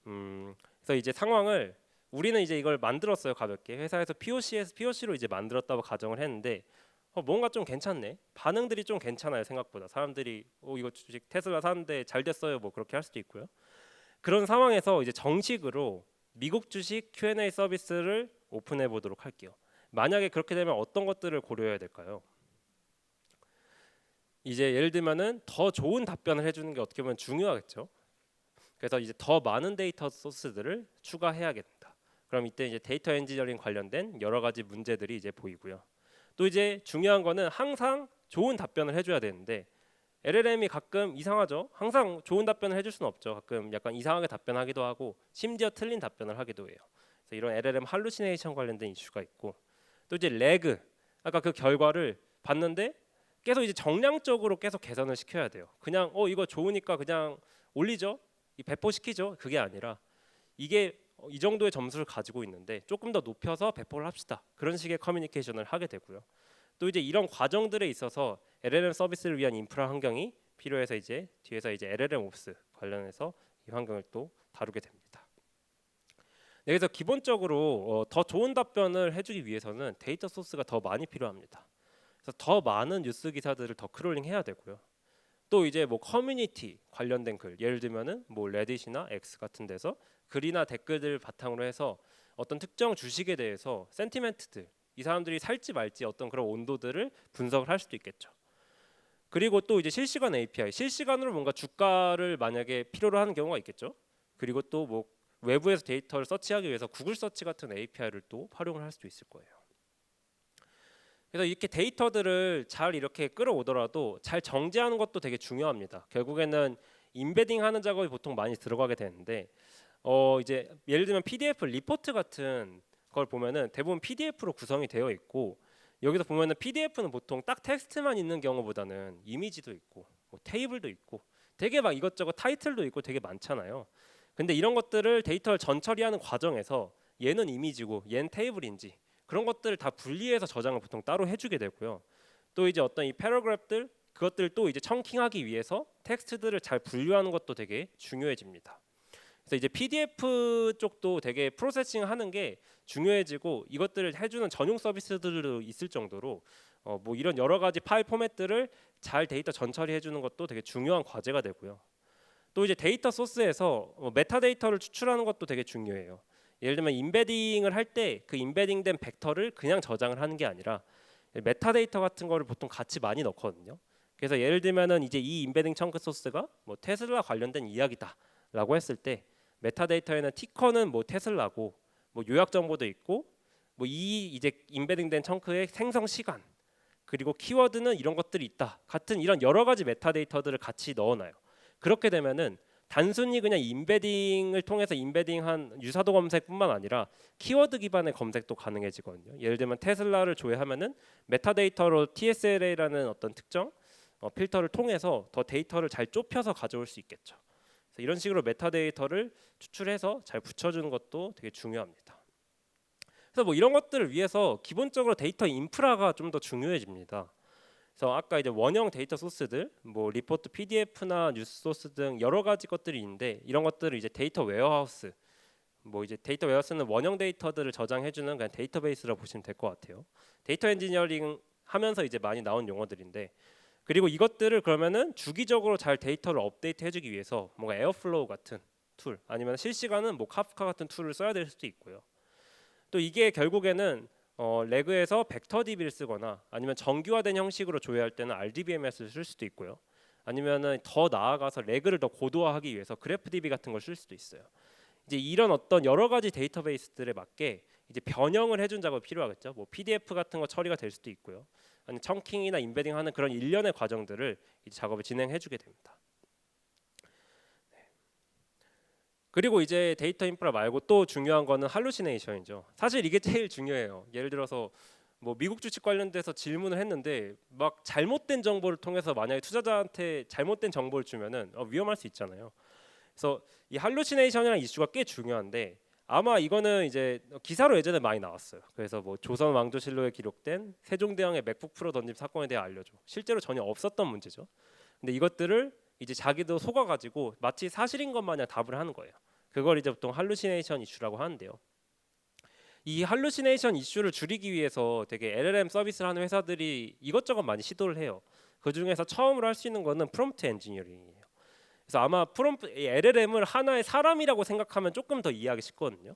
그래서 이제 상황을 우리는 이제 이걸 만들었어요. 가볍게 회사에서 POC로 이제 만들었다고 가정을 했는데 뭔가 좀 괜찮네. 반응들이 좀 괜찮아요. 생각보다 사람들이 이거 주식 테슬라 사는데 잘 됐어요. 뭐 그렇게 할 수도 있고요. 그런 상황에서 이제 정식으로 미국 주식 Q&A 서비스를 오픈해 보도록 할게요. 만약에 그렇게 되면 어떤 것들을 고려해야 될까요? 이제 예를 들면은 더 좋은 답변을 해주는 게 어떻게 보면 중요하겠죠. 그래서 이제 더 많은 데이터 소스들을 추가해야겠다. 그럼 이때 이제 데이터 엔지니어링 관련된 여러 가지 문제들이 이제 보이고요. 또 이제 중요한 거는 항상 좋은 답변을 해줘야 되는데 LLM이 가끔 이상하죠. 항상 좋은 답변을 해줄 수는 없죠. 가끔 약간 이상하게 답변하기도 하고 심지어 틀린 답변을 하기도 해요. 그래서 이런 LLM 할루시네이션 관련된 이슈가 있고 또 이제 레그 아까 그 결과를 봤는데 계속 이제 정량적으로 계속 개선을 시켜야 돼요. 그냥 이거 좋으니까 그냥 올리죠. 배포시키죠. 그게 아니라 이게 이 정도의 점수를 가지고 있는데 조금 더 높여서 배포를 합시다. 그런 식의 커뮤니케이션을 하게 되고요. 또 이제 이런 과정들에 있어서 LLM 서비스를 위한 인프라 환경이 필요해서 이제 뒤에서 이제 LLM 옵스 관련해서 이 환경을 또 다루게 됩니다. 네, 그래서 기본적으로 더 좋은 답변을 해주기 위해서는 데이터 소스가 더 많이 필요합니다. 그래서 더 많은 뉴스 기사들을 더 크롤링 해야 되고요. 또 이제 뭐 커뮤니티 관련된 글, 예를 들면은 뭐 레딧이나 X 같은 데서 글이나 댓글들 바탕으로 해서 어떤 특정 주식에 대해서 센티멘트들, 이 사람들이 살지 말지 어떤 그런 온도들을 분석을 할 수도 있겠죠. 그리고 또 이제 실시간 API, 실시간으로 뭔가 주가를 만약에 필요로 하는 경우가 있겠죠. 그리고 또 뭐 외부에서 데이터를 서치하기 위해서 구글 서치 같은 API를 또 활용을 할 수도 있을 거예요. 그래서 이렇게 데이터들을 잘 이렇게 끌어오더라도 잘 정제하는 것도 되게 중요합니다. 결국에는 임베딩 하는 작업이 보통 많이 들어가게 되는데 이제 예를 들면 PDF 리포트 같은 걸 보면은 대부분 PDF로 구성이 되어 있고 여기서 보면은 PDF는 보통 딱 텍스트만 있는 경우보다는 이미지도 있고 뭐 테이블도 있고 되게 막 이것저것 타이틀도 있고 되게 많잖아요. 근데 이런 것들을 데이터를 전처리하는 과정에서 얘는 이미지고 얘는 테이블인지 그런 것들을 다 분리해서 저장을 보통 따로 해주게 되고요. 또 이제 어떤 이 패러그래프들 그것들을 또 이제 청킹하기 위해서 텍스트들을 잘 분류하는 것도 되게 중요해집니다. 그래서 이제 PDF 쪽도 되게 프로세싱하는 게 중요해지고 이것들을 해주는 전용 서비스들도 있을 정도로 뭐 이런 여러 가지 파일 포맷들을 잘 데이터 전처리해주는 것도 되게 중요한 과제가 되고요. 또 이제 데이터 소스에서 메타데이터를 추출하는 것도 되게 중요해요. 예를 들면 임베딩을 할 때 그 임베딩된 벡터를 그냥 저장을 하는 게 아니라 메타데이터 같은 거를 보통 같이 많이 넣거든요. 그래서 예를 들면은 이제 이 임베딩 청크 소스가 뭐 테슬라 관련된 이야기다라고 했을 때 메타데이터에는 티커는 뭐 테슬라고 뭐 요약 정보도 있고 뭐 이 이제 임베딩된 청크의 생성 시간 그리고 키워드는 이런 것들이 있다 같은 이런 여러 가지 메타데이터들을 같이 넣어놔요. 그렇게 되면은 단순히 그냥 임베딩을 통해서 임베딩한 유사도 검색뿐만 아니라 키워드 기반의 검색도 가능해지거든요. 예를 들면 테슬라를 조회하면은 메타데이터로 TSLA라는 어떤 특정 필터를 통해서 더 데이터를 잘 좁혀서 가져올 수 있겠죠. 그래서 이런 식으로 메타데이터를 추출해서 잘 붙여주는 것도 되게 중요합니다. 그래서 뭐 이런 것들을 위해서 기본적으로 데이터 인프라가 좀 더 중요해집니다. 그래서 아까 이제 원형 데이터 소스들, 뭐 리포트 PDF나 뉴스 소스 등 여러 가지 것들이 있는데 이런 것들을 이제 데이터 웨어하우스, 뭐 이제 데이터 웨어하우스는 원형 데이터들을 저장해주는 그냥 데이터베이스라고 보시면 될 것 같아요. 데이터 엔지니어링 하면서 이제 많이 나온 용어들인데 그리고 이것들을 그러면은 주기적으로 잘 데이터를 업데이트해주기 위해서 뭔가 에어플로우 같은 툴, 아니면 실시간은 뭐 카프카 같은 툴을 써야 될 수도 있고요. 또 이게 결국에는 레그에서 벡터 DB를 쓰거나 아니면 정규화된 형식으로 조회할 때는 RDBMS를 쓸 수도 있고요. 아니면은 더 나아가서 레그를 더 고도화하기 위해서 그래프 DB 같은 걸 쓸 수도 있어요. 이제 이런 어떤 여러 가지 데이터베이스들에 맞게 이제 변형을 해준 작업이 필요하겠죠. 뭐 PDF 같은 거 처리가 될 수도 있고요. 아니 청킹이나 임베딩하는 그런 일련의 과정들을 이제 작업을 진행해주게 됩니다. 그리고 이제 데이터 인프라 말고 또 중요한 거는 할루시네이션이죠. 사실 이게 제일 중요해요. 예를 들어서 뭐 미국 주식 관련돼서 질문을 했는데 막 잘못된 정보를 통해서 만약에 투자자한테 잘못된 정보를 주면은 위험할 수 있잖아요. 그래서 이 할루시네이션이라는 이슈가 꽤 중요한데 아마 이거는 이제 기사로 예전에 많이 나왔어요. 그래서 뭐 조선 왕조실록에 기록된 세종대왕의 맥북 프로 던짐 사건에 대해 알려줘. 실제로 전혀 없었던 문제죠. 근데 이것들을 이제 자기도 속아가지고 마치 사실인 것 마냥 답을 하는 거예요. 그걸 이제 보통 할루시네이션 이슈라고 하는데요. 이 할루시네이션 이슈를 줄이기 위해서 되게 LLM 서비스를 하는 회사들이 이것저것 많이 시도를 해요. 그 중에서 처음으로 할 수 있는 거는 프롬프트 엔지니어링이에요. 그래서 아마 LLM을 하나의 사람이라고 생각하면 조금 더 이해하기 쉽거든요.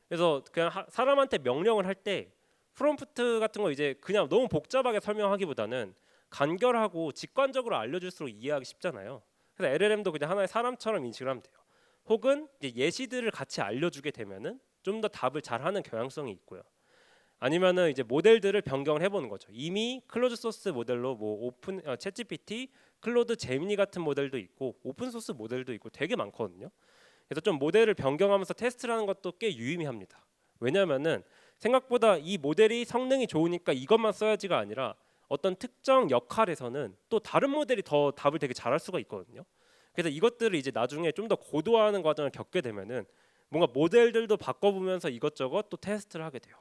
그래서 그냥 사람한테 명령을 할 때 프롬프트 같은 거 이제 그냥 너무 복잡하게 설명하기보다는 간결하고 직관적으로 알려줄수록 이해하기 쉽잖아요. 그래서 LLM도 그냥 하나의 사람처럼 인식을 하면 돼요. 혹은 이제 예시들을 같이 알려주게 되면은 좀 더 답을 잘하는 경향성이 있고요. 아니면은 이제 모델들을 변경을 해보는 거죠. 이미 클로즈 소스 모델로 뭐 챗GPT, 클로드 제미니 같은 모델도 있고 오픈 소스 모델도 있고 되게 많거든요. 그래서 좀 모델을 변경하면서 테스트를 하는 것도 꽤 유의미합니다. 왜냐하면은 생각보다 이 모델이 성능이 좋으니까 이것만 써야지가 아니라 어떤 특정 역할에서는 또 다른 모델이 더 답을 되게 잘할 수가 있거든요. 그래서 이것들을 이제 나중에 좀 더 고도화하는 과정을 겪게 되면은 뭔가 모델들도 바꿔보면서 이것저것 또 테스트를 하게 돼요.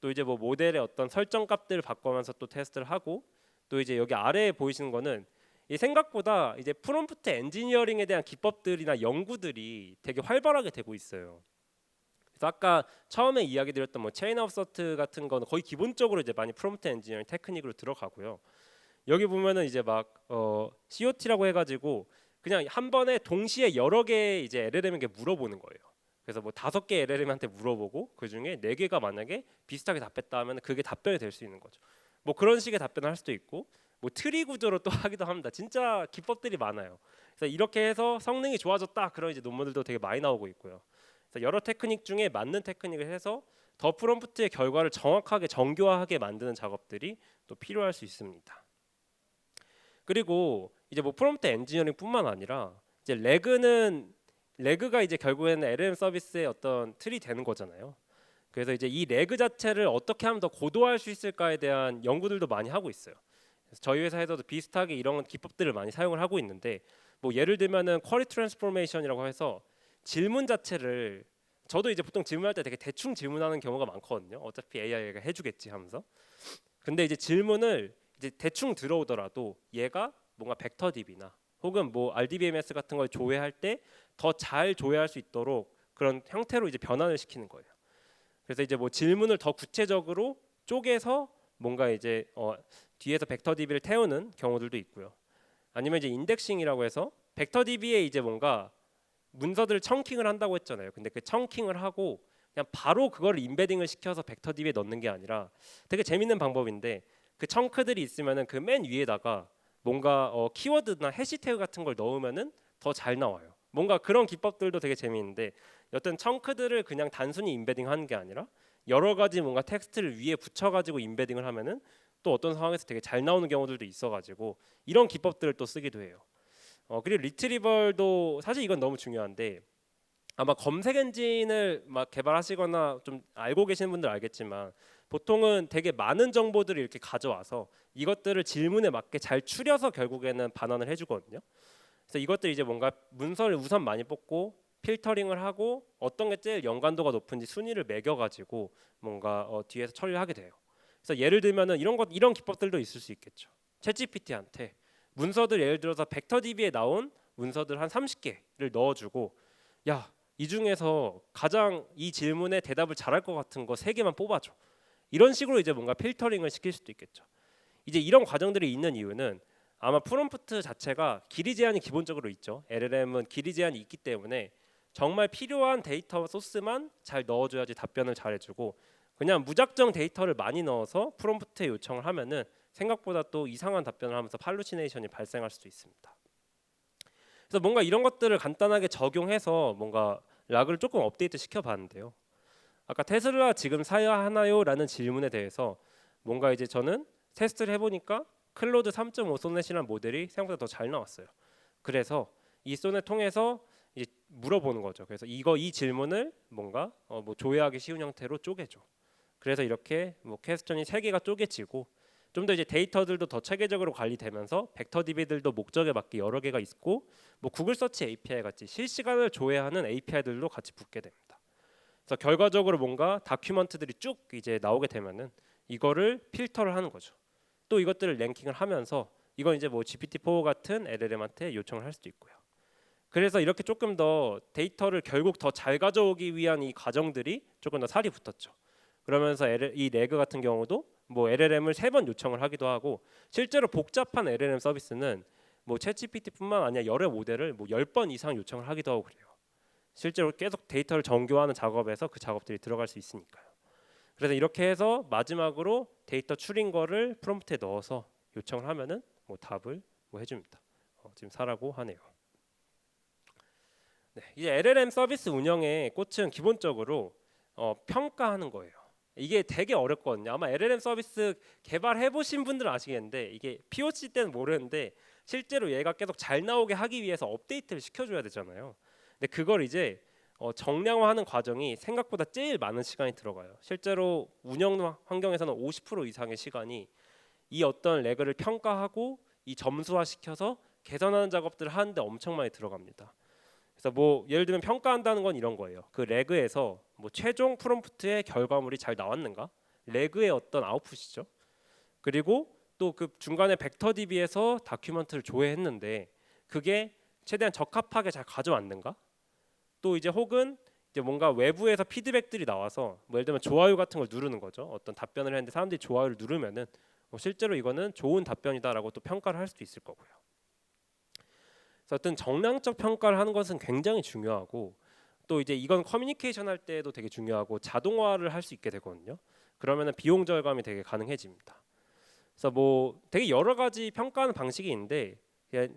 또 이제 뭐 모델의 어떤 설정 값들을 바꿔면서 또 테스트를 하고 또 이제 여기 아래에 보이시는 거는 이 생각보다 이제 프롬프트 엔지니어링에 대한 기법들이나 연구들이 되게 활발하게 되고 있어요. 그래서 아까 처음에 이야기 드렸던 뭐 체인 오브 서트 같은 거는 거의 기본적으로 이제 많이 프롬프트 엔지니어링 테크닉으로 들어가고요. 여기 보면은 이제 막 COT라고 해가지고 그냥 한 번에 동시에 여러 개의 이제 LLM에게 물어보는 거예요. 그래서 뭐 5개 LLM한테 물어보고 그 중에 4개가 만약에 비슷하게 답했다 하면 그게 답변이 될 수 있는 거죠. 뭐 그런 식의 답변을 할 수도 있고 뭐 트리 구조로 또 하기도 합니다. 진짜 기법들이 많아요. 그래서 이렇게 해서 성능이 좋아졌다 그런 이제 논문들도 되게 많이 나오고 있고요. 그래서 여러 테크닉 중에 맞는 테크닉을 해서 더 프롬프트의 결과를 정확하게 정교하게 만드는 작업들이 또 필요할 수 있습니다. 그리고 이제 뭐 프롬프트 엔지니어링뿐만 아니라 이제 레그가 이제 결국에는 LLM 서비스의 어떤 틀이 되는 거잖아요. 그래서 이제 이 레그 자체를 어떻게 하면 더 고도화할 수 있을까에 대한 연구들도 많이 하고 있어요. 그래서 저희 회사에서도 비슷하게 이런 기법들을 많이 사용을 하고 있는데 뭐 예를 들면은 쿼리 트랜스포메이션이라고 해서 질문 자체를 저도 이제 보통 질문할 때 되게 대충 질문하는 경우가 많거든요. 어차피 AI가 해주겠지 하면서. 근데 이제 질문을 이제 대충 들어오더라도 얘가 뭔가 벡터 DB나 혹은 뭐 RDBMS 같은 걸 조회할 때 더 잘 조회할 수 있도록 그런 형태로 이제 변환을 시키는 거예요. 그래서 이제 뭐 질문을 더 구체적으로 쪼개서 뭔가 이제 뒤에서 벡터 DB를 태우는 경우들도 있고요. 아니면 이제 인덱싱이라고 해서 벡터 DB에 이제 뭔가 문서들을 청킹을 한다고 했잖아요. 근데 그 청킹을 하고 그냥 바로 그걸 임베딩을 시켜서 벡터 DB에 넣는 게 아니라 되게 재밌는 방법인데 그 청크들이 있으면은 그 맨 위에다가 뭔가 키워드나 해시태그 같은 걸 넣으면은 더 잘 나와요. 뭔가 그런 기법들도 되게 재미있는데 여튼 청크들을 그냥 단순히 임베딩하는 게 아니라 여러 가지 뭔가 텍스트를 위에 붙여가지고 임베딩을 하면은 또 어떤 상황에서 되게 잘 나오는 경우들도 있어가지고 이런 기법들을 또 쓰기도 해요. 그리고 리트리벌도 사실 이건 너무 중요한데 아마 검색 엔진을 막 개발하시거나 좀 알고 계시는 분들 알겠지만 보통은 되게 많은 정보들을 이렇게 가져와서 이것들을 질문에 맞게 잘 추려서 결국에는 반환을 해주거든요. 그래서 이것들 이제 뭔가 문서를 우선 많이 뽑고 필터링을 하고 어떤 게 제일 연관도가 높은지 순위를 매겨가지고 뭔가 뒤에서 처리를 하게 돼요. 그래서 예를 들면은 이런 기법들도 있을 수 있겠죠. 챗GPT한테 문서들 예를 들어서 벡터 DB에 나온 문서들 한 30개를 넣어주고 야, 이 중에서 가장 이 질문에 대답을 잘할 것 같은 거 3개만 뽑아줘. 이런 식으로 이제 뭔가 필터링을 시킬 수도 있겠죠. 이제 이런 과정들이 있는 이유는 아마 프롬프트 자체가 길이 제한이 기본적으로 있죠. LLM은 길이 제한이 있기 때문에 정말 필요한 데이터 소스만 잘 넣어줘야지 답변을 잘해주고 그냥 무작정 데이터를 많이 넣어서 프롬프트에 요청을 하면은 생각보다 또 이상한 답변을 하면서 팔루시네이션이 발생할 수도 있습니다. 그래서 뭔가 이런 것들을 간단하게 적용해서 뭔가 락을 조금 업데이트 시켜봤는데요. 아까 테슬라 지금 사야 하나요?라는 질문에 대해서 뭔가 이제 저는 테스트를 해보니까 클로드 3.5 소넷이라는 모델이 생각보다 더 잘 나왔어요. 그래서 이 소넷 통해서 이제 물어보는 거죠. 그래서 이 질문을 뭔가 뭐 조회하기 쉬운 형태로 쪼개줘. 그래서 이렇게 뭐 퀘스천이 3개가 쪼개지고 좀 더 이제 데이터들도 더 체계적으로 관리되면서 벡터 DB들도 목적에 맞게 여러 개가 있고 뭐 구글 서치 API 같이 실시간을 조회하는 API들도 같이 붙게 됩니다. 그래서 결과적으로 뭔가 다큐먼트들이 쭉 이제 나오게 되면은 이거를 필터를 하는 거죠. 또 이것들을 랭킹을 하면서 이건 이제 뭐 GPT-4 같은 LLM한테 요청을 할 수도 있고요. 그래서 이렇게 조금 더 데이터를 결국 더 잘 가져오기 위한 이 과정들이 조금 더 살이 붙었죠. 그러면서 이 레그 같은 경우도 뭐 LLM을 3번 요청을 하기도 하고 실제로 복잡한 LLM 서비스는 뭐 챗GPT뿐만 아니라 여러 모델을 뭐 10번 이상 요청을 하기도 하고 그래요. 실제로 계속 데이터를 정교화하는 작업에서 그 작업들이 들어갈 수 있으니까요. 그래서 이렇게 해서 마지막으로 데이터 추린 거를 프롬프트에 넣어서 요청을 하면은 뭐 답을 뭐 해줍니다. 지금 사라고 하네요. 네, 이제 LLM 서비스 운영의 꽃은 기본적으로 평가하는 거예요. 이게 되게 어렵거든요. 아마 LLM 서비스 개발해 보신 분들은 아시겠는데 이게 POC 때는 모르는데 실제로 얘가 계속 잘 나오게 하기 위해서 업데이트를 시켜줘야 되잖아요. 근데 그걸 이제 정량화하는 과정이 생각보다 제일 많은 시간이 들어가요. 실제로 운영 환경에서는 50% 이상의 시간이 이 어떤 레그를 평가하고 이 점수화 시켜서 개선하는 작업들을 하는데 엄청 많이 들어갑니다. 그래서 뭐 예를 들면 평가한다는 건 이런 거예요. 그 레그에서 뭐 최종 프롬프트의 결과물이 잘 나왔는가? 레그의 어떤 아웃풋이죠. 그리고 또 그 중간에 벡터 DB에서 다큐먼트를 조회했는데 그게 최대한 적합하게 잘 가져왔는가? 또 이제 혹은 이제 뭔가 외부에서 피드백들이 나와서 뭐 예를 들면 좋아요 같은 걸 누르는 거죠. 어떤 답변을 했는데 사람들이 좋아요를 누르면은 실제로 이거는 좋은 답변이다라고 또 평가를 할 수도 있을 거고요. 그래서 어떤 정량적 평가를 하는 것은 굉장히 중요하고 또 이제 이건 커뮤니케이션 할 때도 되게 중요하고 자동화를 할 수 있게 되거든요. 그러면은 비용 절감이 되게 가능해집니다. 그래서 뭐 되게 여러 가지 평가하는 방식이 있는데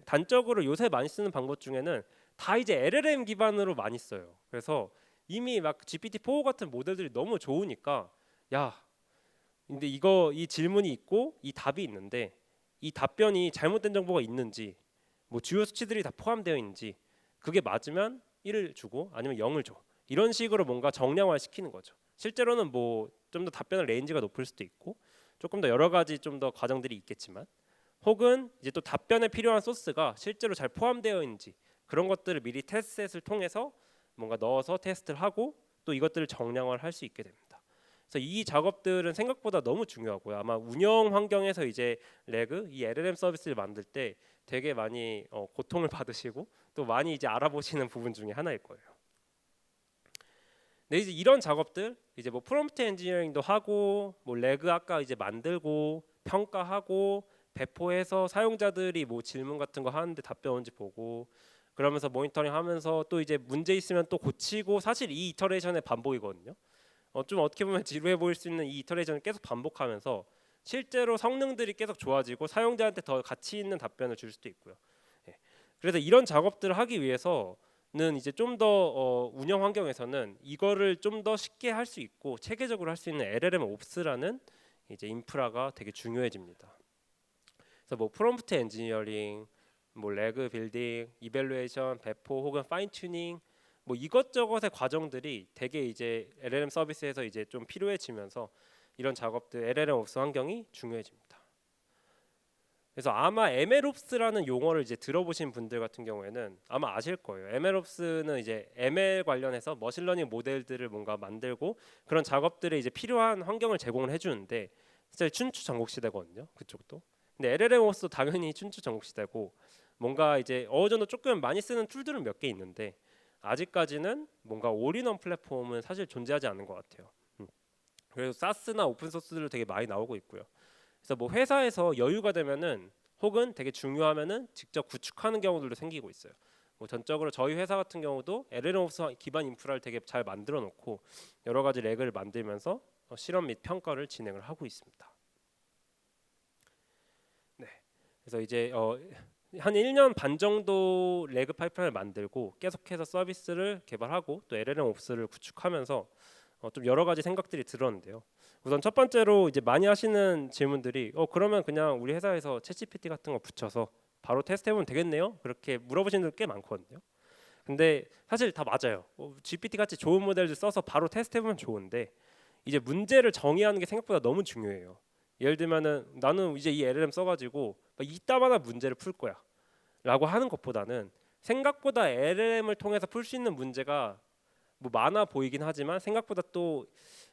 단적으로 요새 많이 쓰는 방법 중에는 다 이제 LLM 기반으로 많이 써요. 그래서 이미 막 GPT-4 같은 모델들이 너무 좋으니까 야, 근데 이 질문이 있고 이 답이 있는데 이 답변이 잘못된 정보가 있는지 뭐 주요 수치들이 다 포함되어 있는지 그게 맞으면 1을 주고 아니면 0을 줘. 이런 식으로 뭔가 정량화 시키는 거죠. 실제로는 뭐 좀 더 답변의 레인지가 높을 수도 있고 조금 더 여러 가지 좀 더 과정들이 있겠지만 혹은 이제 또 답변에 필요한 소스가 실제로 잘 포함되어 있는지 그런 것들을 미리 테스트셋을 통해서 뭔가 넣어서 테스트를 하고 또 이것들을 정량화를 할 수 있게 됩니다. 그래서 이 작업들은 생각보다 너무 중요하고요. 아마 운영 환경에서 이제 레그 이 LLM 서비스를 만들 때 되게 많이 고통을 받으시고 또 많이 이제 알아보시는 부분 중에 하나일 거예요. 네, 이제 이런 작업들 이제 뭐 프롬프트 엔지니어링도 하고 뭐 레그 아까 이제 만들고 평가하고 배포해서 사용자들이 뭐 질문 같은 거 하는데 답변 온지 보고 그러면서 모니터링 하면서 또 이제 문제 있으면 또 고치고 사실 이 이터레이션의 반복이거든요. 좀 어떻게 보면 지루해 보일 수 있는 이 이터레이션을 계속 반복하면서 실제로 성능들이 계속 좋아지고 사용자한테 더 가치 있는 답변을 줄 수도 있고요. 예. 그래서 이런 작업들을 하기 위해서는 이제 좀 더 운영 환경에서는 이거를 좀 더 쉽게 할 수 있고 체계적으로 할 수 있는 LLM 옵스라는 이제 인프라가 되게 중요해집니다. 그래서 뭐 프롬프트 엔지니어링, 뭐 레그 빌딩, 이벨루에이션, 배포 혹은 파인 튜닝 뭐 이것저것의 과정들이 되게 이제 LLM 서비스에서 이제 좀 필요해지면서 이런 작업들 LLM 옵스 환경이 중요해집니다. 그래서 아마 MLOps라는 용어를 이제 들어보신 분들 같은 경우에는 아마 아실 거예요. MLOps는 이제 ML 관련해서 머신러닝 모델들을 뭔가 만들고 그런 작업들에 이제 필요한 환경을 제공을 해주는데 진짜 춘추 전국 시대거든요. 그쪽도. 근데 LLMOS도 당연히 춘추 전국 시대고 뭔가 이제 어느 정도 조금 많이 쓰는 툴들은 몇 개 있는데 아직까지는 뭔가 올인원 플랫폼은 사실 존재하지 않는 것 같아요. 그래서 사스나 오픈 소스들도 되게 많이 나오고 있고요. 그래서 뭐 회사에서 여유가 되면은 혹은 되게 중요하면은 직접 구축하는 경우들도 생기고 있어요. 뭐 전적으로 저희 회사 같은 경우도 LLMOS 기반 인프라를 되게 잘 만들어 놓고 여러 가지 렉을 만들면서 실험 및 평가를 진행을 하고 있습니다. 네. 그래서 이제 한 1년 반 정도 레그 파이프라인을 만들고 계속해서 서비스를 개발하고 또 LLMOS를 구축하면서 좀 여러 가지 생각들이 들었는데요. 우선 첫 번째로 이제 많이 하시는 질문들이 그러면 그냥 우리 회사에서 챗GPT 같은 거 붙여서 바로 테스트해보면 되겠네요. 그렇게 물어보시는 분들 꽤 많거든요. 근데 사실 다 맞아요. GPT 같이 좋은 모델을 써서 바로 테스트해보면 좋은데 이제 문제를 정의하는 게 생각보다 너무 중요해요. 예를 들면은 나는 이제 이 LLM 써가지고 이따만한 문제를 풀 거야라고 하는 것보다는 생각보다 LLM을 통해서 풀 수 있는 문제가 뭐 많아 보이긴 하지만 생각보다 또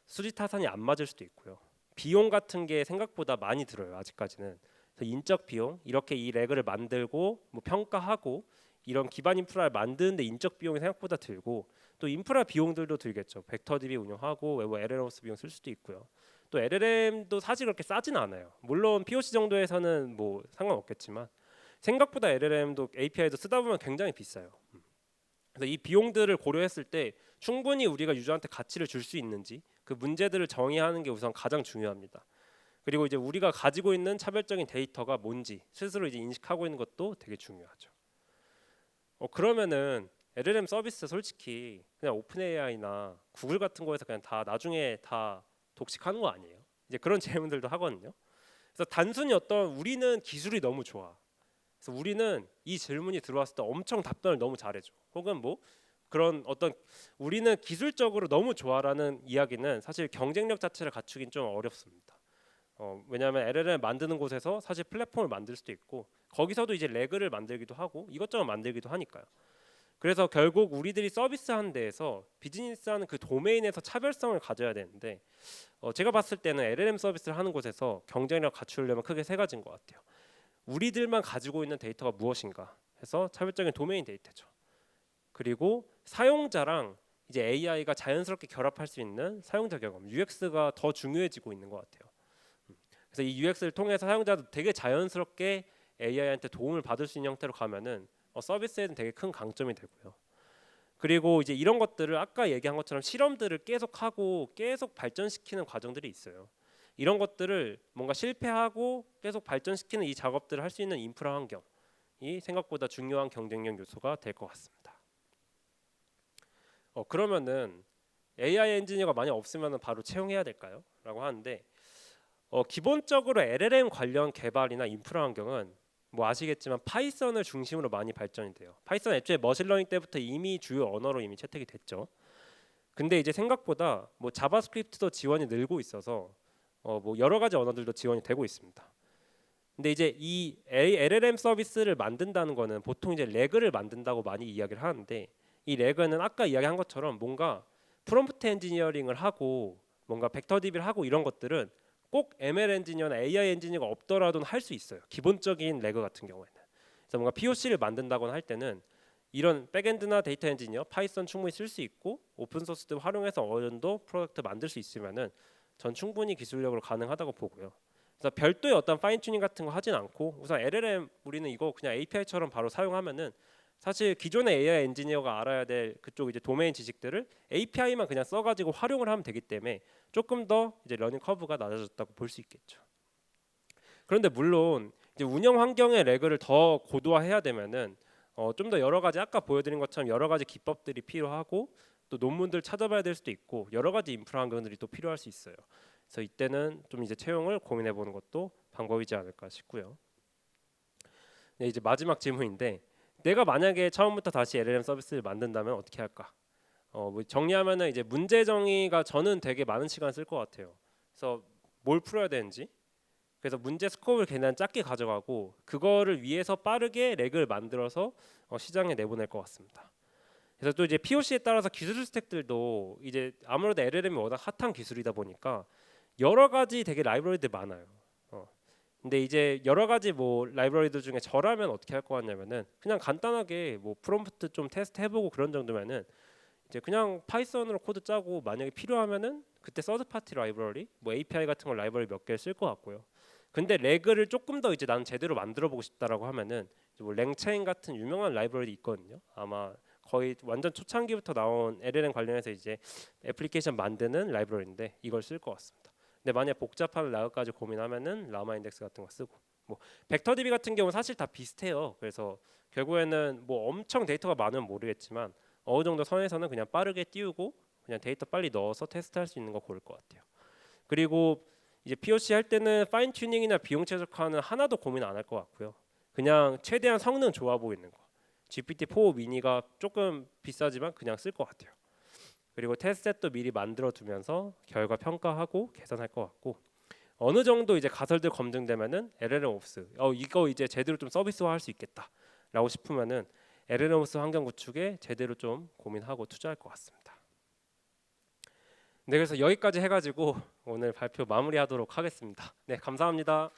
수지 타산이 안 맞을 수도 있고요. 비용 같은 게 생각보다 많이 들어요. 아직까지는. 그래서 인적 비용 이렇게 이 렉을 만들고 뭐 평가하고 이런 기반 인프라를 만드는데 인적 비용이 생각보다 들고 또 인프라 비용들도 들겠죠. 벡터DB 운영하고 외부 LLMs 비용 쓸 수도 있고요. 또 LLM도 사실 그렇게 싸진 않아요. 물론 POC 정도에서는 뭐 상관없겠지만 생각보다 LLM도 API도 쓰다 보면 굉장히 비싸요. 그래서 이 비용들을 고려했을 때 충분히 우리가 유저한테 가치를 줄 수 있는지 그 문제들을 정의하는 게 우선 가장 중요합니다. 그리고 이제 우리가 가지고 있는 차별적인 데이터가 뭔지 스스로 이제 인식하고 있는 것도 되게 중요하죠. 그러면은 LLM 서비스 솔직히 그냥 오픈 AI나 구글 같은 거에서 그냥 다 나중에 다 독식하는 거 아니에요? 이제 그런 질문들도 하거든요. 그래서 단순히 어떤 우리는 기술이 너무 좋아. 그래서 우리는 이 질문이 들어왔을 때 엄청 답변을 너무 잘해줘. 혹은 뭐 그런 어떤 우리는 기술적으로 너무 좋아라는 이야기는 사실 경쟁력 자체를 갖추긴 좀 어렵습니다. 왜냐하면 LLM 만드는 곳에서 사실 플랫폼을 만들 수도 있고 거기서도 이제 레그를 만들기도 하고 이것저것 만들기도 하니까요. 그래서 결국 우리들이 서비스하는 데에서 비즈니스하는 그 도메인에서 차별성을 가져야 되는데 제가 봤을 때는 LLM 서비스를 하는 곳에서 경쟁력 갖추려면 크게 세 가지인 것 같아요. 우리들만 가지고 있는 데이터가 무엇인가 해서 차별적인 도메인 데이터죠. 그리고 사용자랑 이제 AI가 자연스럽게 결합할 수 있는 사용자 경험 UX가 더 중요해지고 있는 것 같아요. 그래서 이 UX를 통해서 사용자도 되게 자연스럽게 AI한테 도움을 받을 수 있는 형태로 가면은 서비스에는 되게 큰 강점이 되고요. 그리고 이제 이런 것들을 아까 얘기한 것처럼 실험들을 계속 하고 계속 발전시키는 과정들이 있어요. 이런 것들을 뭔가 실패하고 계속 발전시키는 이 작업들을 할 수 있는 인프라 환경이 생각보다 중요한 경쟁력 요소가 될 것 같습니다. 그러면은 AI 엔지니어가 만약 없으면 바로 채용해야 될까요? 라고 하는데 기본적으로 LLM 관련 개발이나 인프라 환경은 뭐 아시겠지만 파이썬을 중심으로 많이 발전이 돼요. 파이썬 애초에 머신러닝 때부터 이미 주요 언어로 이미 채택이 됐죠. 근데 이제 생각보다 뭐 자바스크립트도 지원이 늘고 있어서 뭐 여러 가지 언어들도 지원이 되고 있습니다. 근데 이제 이 LLM 서비스를 만든다는 거는 보통 이제 레그를 만든다고 많이 이야기를 하는데 이 레그는 아까 이야기한 것처럼 뭔가 프롬프트 엔지니어링을 하고 뭔가 벡터 DB를 하고 이런 것들은 꼭 ML 엔지니어나 AI 엔지니어가 없더라도 할 수 있어요. 기본적인 레그 같은 경우에는. 그래서 뭔가 POC를 만든다거나 할 때는 이런 백엔드나 데이터 엔지니어 파이썬 충분히 쓸 수 있고 오픈 소스도 활용해서 어느 정도 프로덕트 만들 수 있으면은 전 충분히 기술력으로 가능하다고 보고요. 그래서 별도의 어떤 파인 튜닝 같은 거 하진 않고 우선 LLM 우리는 이거 그냥 API처럼 바로 사용하면은 사실 기존의 AI 엔지니어가 알아야 될 그쪽 이제 도메인 지식들을 API만 그냥 써가지고 활용을 하면 되기 때문에 조금 더 이제 러닝 커브가 낮아졌다고 볼 수 있겠죠. 그런데 물론 이제 운영 환경의 레그를 더 고도화해야 되면은 좀 더 여러 가지 아까 보여드린 것처럼 여러 가지 기법들이 필요하고 또 논문들 찾아봐야 될 수도 있고 여러 가지 인프라 환경들이 또 필요할 수 있어요. 그래서 이때는 좀 이제 채용을 고민해 보는 것도 방법이지 않을까 싶고요. 네, 이제 마지막 질문인데 내가 만약에 처음부터 다시 LLM 서비스를 만든다면 어떻게 할까? 뭐 정리하면은 이제 문제 정의가 저는 되게 많은 시간 쓸 것 같아요. 그래서 뭘 풀어야 되는지 그래서 문제 스코프를 굉장히 작게 가져가고 그거를 위해서 빠르게 렉을 만들어서 시장에 내보낼 것 같습니다. 그래서 또 이제 POC에 따라서 기술 스택들도 이제 아무래도 LLM이 워낙 핫한 기술이다 보니까 여러 가지 되게 라이브러리들 많아요. 근데 이제 여러 가지 뭐 라이브러리들 중에 저라면 어떻게 할 것 같냐면은 그냥 간단하게 뭐 프롬프트 좀 테스트 해보고 그런 정도면은 이제 그냥 파이썬으로 코드 짜고 만약에 필요하면은 그때 서드 파티 라이브러리 뭐 API 같은 걸 라이브러리 몇 개 쓸 것 같고요. 근데 레그를 조금 더 이제 난 제대로 만들어 보고 싶다라고 하면은 이제 뭐 랭체인 같은 유명한 라이브러리 있거든요. 아마 거의 완전 초창기부터 나온 LLM 관련해서 이제 애플리케이션 만드는 라이브러리인데 이걸 쓸 것 같습니다. 근데 만약 복잡한 라그까지 고민하면은 라마 인덱스 같은 거 쓰고 뭐 벡터 DB 같은 경우는 사실 다 비슷해요. 그래서 결국에는 뭐 엄청 데이터가 많으면 모르겠지만 어느 정도 선에서는 그냥 빠르게 띄우고 그냥 데이터 빨리 넣어서 테스트할 수 있는 거 고를 것 같아요. 그리고 이제 POC 할 때는 파인 튜닝이나 비용 최적화는 하나도 고민 안 할 것 같고요. 그냥 최대한 성능 좋아 보이는 거. GPT-4 미니가 조금 비싸지만 그냥 쓸 것 같아요. 그리고 테스트셋도 미리 만들어 두면서 결과 평가하고 개선할 것 같고 어느 정도 이제 가설들 검증되면은 LLM 옵스 이거 이제 제대로 좀 서비스화할 수 있겠다라고 싶으면은 LLM 옵스 환경 구축에 제대로 좀 고민하고 투자할 것 같습니다. 네, 그래서 여기까지 해가지고 오늘 발표 마무리하도록 하겠습니다. 네, 감사합니다.